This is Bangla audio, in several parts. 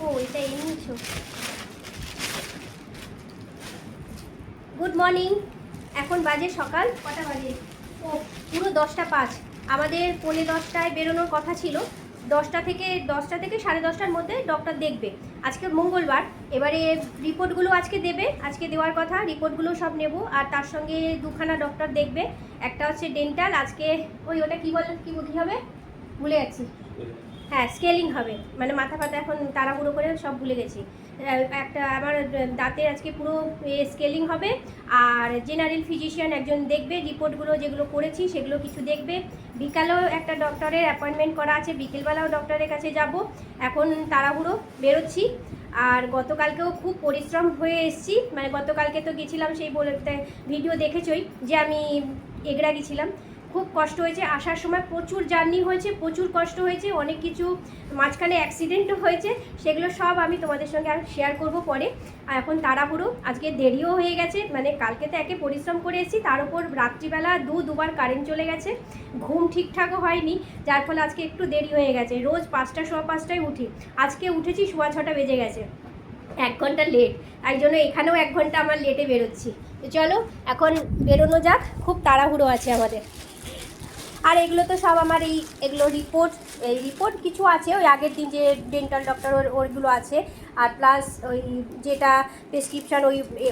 ও এটা এনেছো। Good morning. এখন বাজে সকাল কটা বাজে? ও পুরো 10টা 5। আমাদের 9:45টায় বেরোনোর কথা ছিল। 10টা থেকে 10টা থেকে 10:30টার মধ্যে ডক্টর দেখবে। আজকে মঙ্গলবার, এবারে রিপোর্টগুলো আজকে দেবে, আজকে দেওয়ার কথা। রিপোর্টগুলো সব নেব, আর তার সঙ্গে দুখানা ডক্টর দেখবে। একটা হচ্ছে ডেন্টাল, আজকে ওটা কী বলে, কী হবে ভুলে যাচ্ছি। হ্যাঁ, স্কেলিং হবে, মানে মাথা ফাথা এখন তাড়াহুড়ো করে সব ভুলে গেছি। একটা আমার দাঁতের আজকে পুরো স্কেলিং হবে। আর জেনারেল ফিজিশিয়ান একজন দেখবে, রিপোর্টগুলো যেগুলো করেছি সেগুলো কিছু দেখবে। বিকালেও একটা ডক্টরের অ্যাপয়েন্টমেন্ট করা আছে, বিকেলবেলাও ডক্টরের কাছে যাব। এখন তাড়াহুড়ো বেরোচ্ছি। আর গতকালকেও খুব পরিশ্রম হয়ে এসেছি, মানে গতকালকে তো গেছিলাম, সেই বলতে ভিডিও দেখেছই যে আমি এগরা গেছিলাম। খুব কষ্ট হয়েছে, আসার সময় প্রচুর জার্নি হয়েছে, প্রচুর কষ্ট হয়েছে, অনেক কিছু মাঝখানে অ্যাক্সিডেন্টও হয়েছে, সেগুলো সব আমি তোমাদের সঙ্গে আর শেয়ার করব পরে। আর এখন তাড়াহুড়ো, আজকে দেরিও হয়ে গেছে, মানে কালকে তো একে পরিশ্রম করে এসেছি, তার উপর রাত্রিবেলা দুবার কারেন্ট চলে গেছে, ঘুম ঠিকঠাকও হয়নি, যার ফলে আজকে একটু দেরি হয়ে গেছে। রোজ 5টা 5:15টায় উঠি, আজকে উঠেছি 6:15 বেজে গেছে, 1 ঘন্টা লেট। তাই জন্য এখানেও 1 ঘন্টা আমার লেটে বেরোচ্ছি। তো চলো এখন বেরোনো যাক, খুব তাড়াহুড়ো আছে আমাদের। আর এগুলো তো সব আমার এগুলো রিপোর্ট কিছু আছে, ওই আগের দিন যে ডেন্টাল ডক্টর ওইগুলো আছে। আর প্লাস ওই যেটা প্রেসক্রিপশান,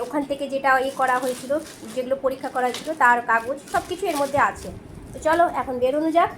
ওখান থেকে যেটা করা হয়েছিল, যেগুলো পরীক্ষা করা ছিল তার কাগজ, সব কিছু এর মধ্যে আছে। তো চলো এখন বেরোনো যাক।